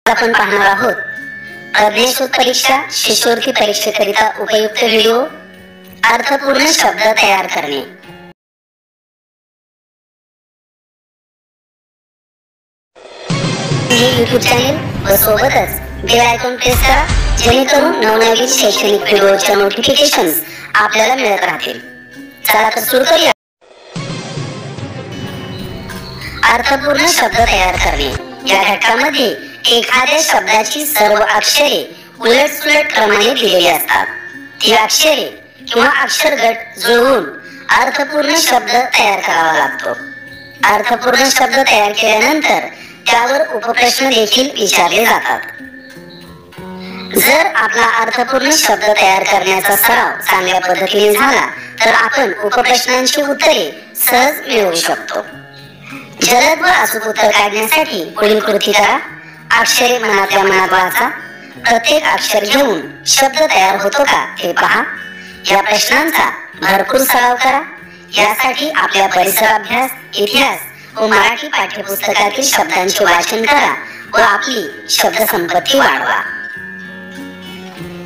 आपण पाहणार आहोत प्रज्ञाशोध परीक्षा शिष्यवृत्ती परीक्षेकरिता उपयुक्त व्हिडिओ अर्थपूर्ण शब्द तयार करणे। हे YouTube चॅनल व सोबतच बेल आयकॉन प्रेस करा जेणेकरून नवनवीन शैक्षणिक व्हिडिओच्या नोटिफिकेशन्स आपल्याला मिळत राहतील। चला तर सुरू करूया। अर्थपूर्ण शब्द तयार करणे या घटकामध्ये एखाद्या शब्दाची सर्व अक्षरे उलट-सुलट क्रमाने दिलेली असतात। ती अक्षरे किंवा अक्षरगट जुळवून अर्थपूर्ण शब्द तयार करावा लागतो। अर्थपूर्ण शब्द तयार केल्यानंतर त्यावर उपप्रश्न देखील विचारले जातात। जर आपला अर्थपूर्ण शब्द तयार करण्याचा सराव चांगल्या पद्धतीने झाला तर आपण उपप्रश्नांची उत्तरे सहज मिळवू शकतो। जलद व अचूक उत्तर काढण्यासाठी पुढील कृती करा। अक्षरे मनातल्या मनात वाचा। प्रत्येक अक्षर घेऊन शब्द तयार होतो का ते पहा। या प्रश्नांचा भरपूर सराव करा। यासाठी आपल्या परिसर अभ्यास, इतिहास व मराठी पाठ्यपुस्तकातील शब्दांचे वाचन करा व आपली शब्दसंपत्ती वाढवा।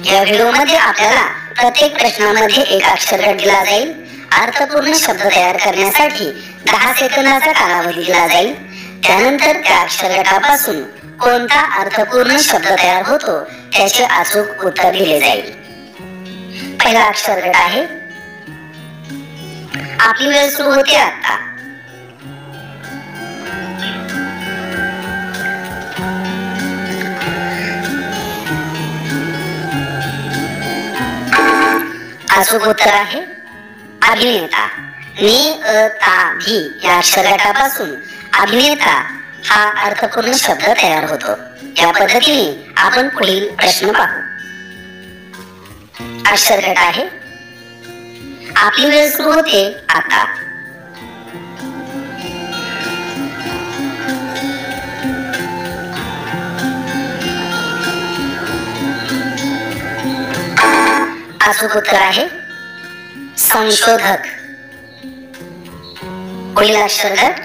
या व्हिडिओमध्ये आपल्याला प्रत्येक प्रश्नामध्ये एक अक्षरगट दिला जाईल। अर्थपूर्ण शब्द तयार करण्यासाठी 10 सेकंदाचा कालावधी दिला जाईल। त्यानंतर त्या अक्षरगटापासून कोणता अर्थपूर्ण शब्द तयार होतो त्याचे अचूक उत्तर दिले जाईल। पहिला अक्षरगट आहे। आपली वेळ सुरू होते आता। अचूक उत्तर आहे अभिनेता। नि-अ-ता-भी या अक्षरगटापासून अभिनेता हा अर्थपूर्ण शब्द तयार होतो। या पद्धतीने आपण पुढील प्रश्न पाहू। अक्षरगट आहे। आपली वेळ सुरू होते आता। अचूक उत्तर आहे संशोधक। पुढील अक्षरगट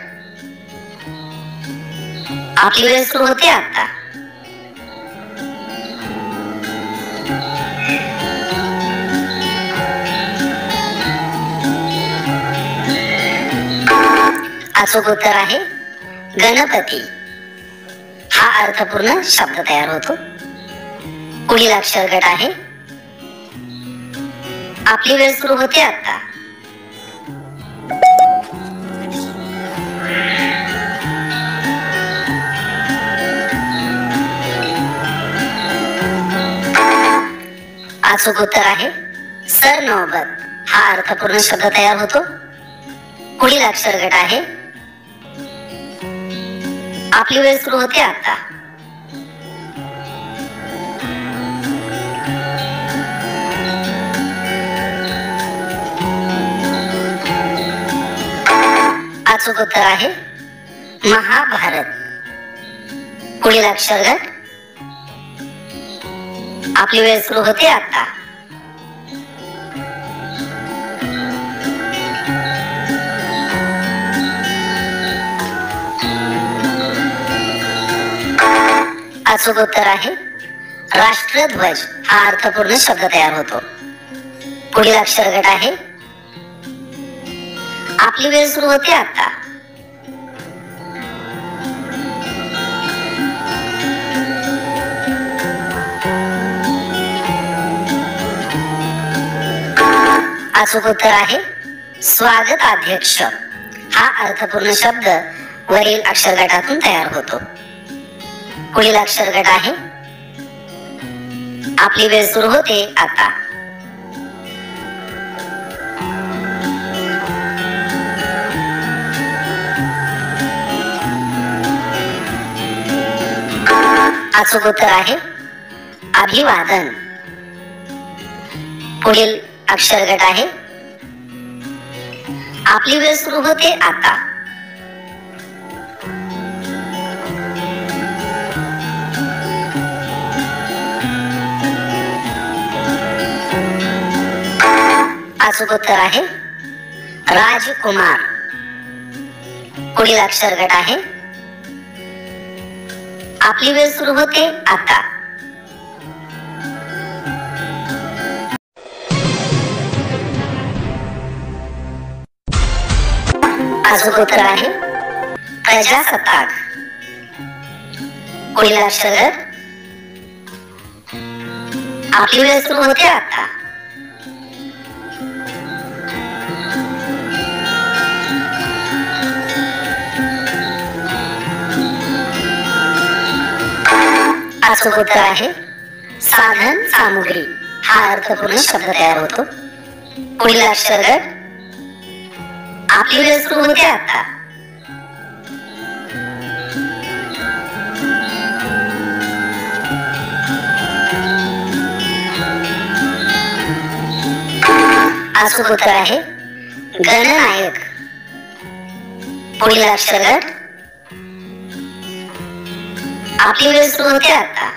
आपली वेळ सुरू होते आता। अचूक उत्तर आहे गणपती। हा अर्थपूर्ण शब्द तयार होतो। पुढील अक्षरगट आहे आपली वेळ सुरू होते आता। अचूक उत्तर आहे सरनौबत। हा अर्थपूर्ण शब्द तयार होतो। पुढील अक्षरगट आहे आपली वेळ सुरू होते आता। अचूक उत्तर आहे महाभारत। पुढील अक्षरगट आपली वेळ सुरू होते आता। अचूक उत्तर आहे राष्ट्रध्वज। हा अर्थपूर्ण शब्द तयार होतो। पुढील अक्षरगट आहे आपली वेळ सुरू होते आता। अचूक उत्तर आहे स्वागताध्यक्ष। हा अर्थपूर्ण शब्द वरील अक्षरगटातून तयार होतो। पुढील अक्षरगट आहे आपली वेळ सुरू होते आता। अचूक उत्तर आहे अभिवादन। पुढील अक्षरगट आहे आपली वेळ सुरू होते आता। अचूक उत्तर आहे राजकुमार। पुढील अक्षरगट आहे आपली वेळ सुरू होते आता. अचूक उत्तर आहे प्रजासत्ताक. पुढील अक्षर आपली वेळ सुरू होते आता. अचूक उत्तर आहे साधन सामुग्री. हा अर्थपूर्ण शब्द तयार होतो. पुढील अक्षर आपली वेळ सुरू होते आता. अचूक उत्तर आहे गणनायक. पुढील अक्षर आपली वेळ सुरू होते आता.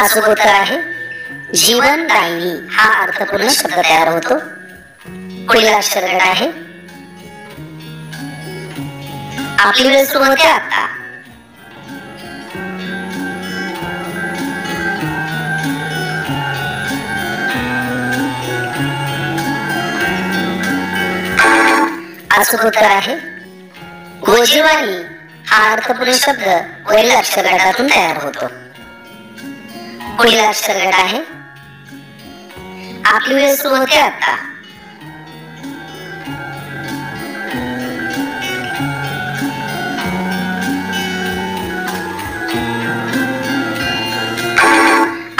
अचूक उत्तर आहे जीवनदायिनी. हा अर्थपूर्ण शब्द तयार होतो. पुढील अक्षर आहे आपली वेळ सुरू होते आता. अचूक उत्तर आहे गोजीवाणी. हा अर्थपूर्ण शब्द वरील अक्षर गटातून तयार होतो. पुढील अक्षर गट आहे आपली वेळ सुरू होते आता.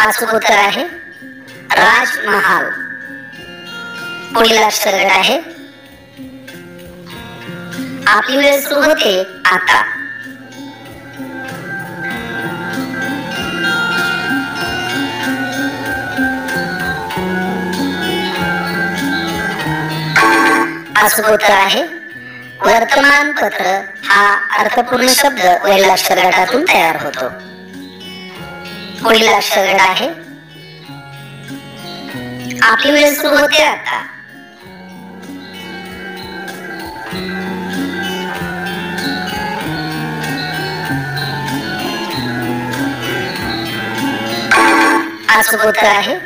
अचूक उत्तर आहे राजमहाल. पुढील अक्षर गट आहे आपली वेळ सुरू होते आता. अचूक उत्तर आहे वर्तमानपत्र. हा अर्थपूर्ण शब्द वरील अक्षर गटातून तयार होतो. पुढील अक्षर गट आहे आपली वेळ सुरू होते आता. अचूक उत्तर आहे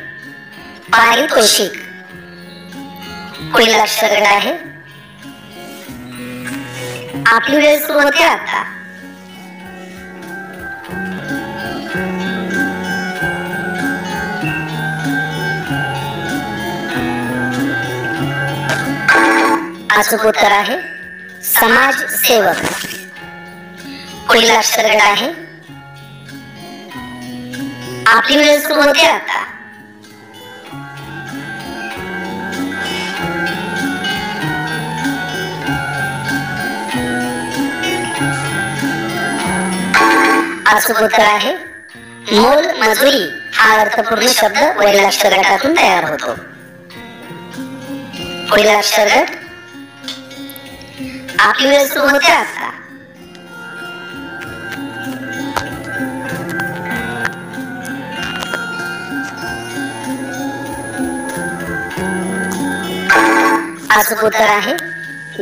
पारितोषिक. पुढील अक्षर गट आहे आपली वेळ सुरू होते आता. अचूक उत्तर आहे समाजसेवक. पुढील अक्षर गट आहे आपली वेळ सुरू होते आता. अचूक उत्तर आहे मोल मजुरी. हा अर्थपूर्ण शब्द वरील अक्षर गटातून तयार होतो. पुढील अक्षर गट आपली वेळ सुरू होते आता. अचूक उत्तर आहे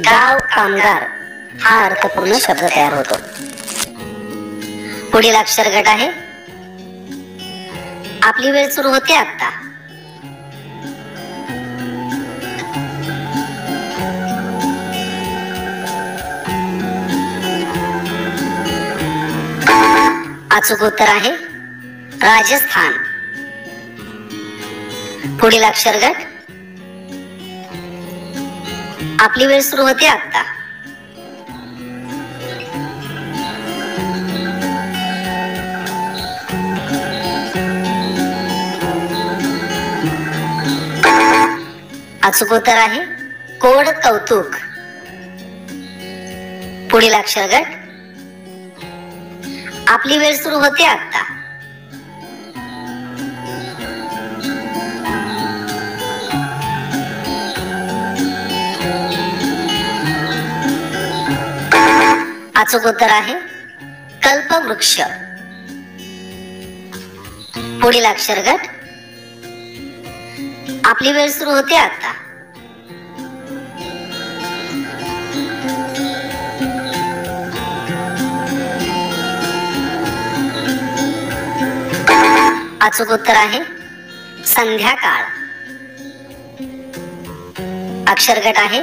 गाव कामगार. हा अर्थपूर्ण शब्द तयार होतो. पुढील अक्षर गट आहे आपली वेळ सुरू होते आता. अचूक उत्तर आहे राजस्थान. पुढील अक्षर गट आपली वेळ सुरू होते आता. अचूक उत्तर आहे कोड कौतुक. पुढील अक्षर गट आपली वेळ सुरू होते आता. अचूक उत्तर आहे कल्पवृक्ष. पुढील अक्षर गट आपली वेळ सुरू होते आता. अचूक उत्तर आहे संध्याकाळ. अक्षर गट आहे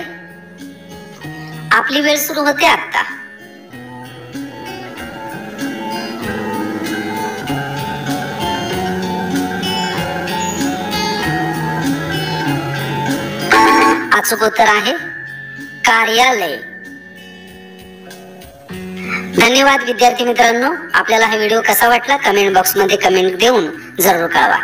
आपली वेळ सुरू होते आता. अचूक उत्तर आहे कार्यालय. धन्यवाद विद्यार्थी मित्रांनो. आपल्याला हा व्हिडिओ कसा वाटला कमेंट बॉक्स मध्ये कमेंट देऊन जरूर कळवा.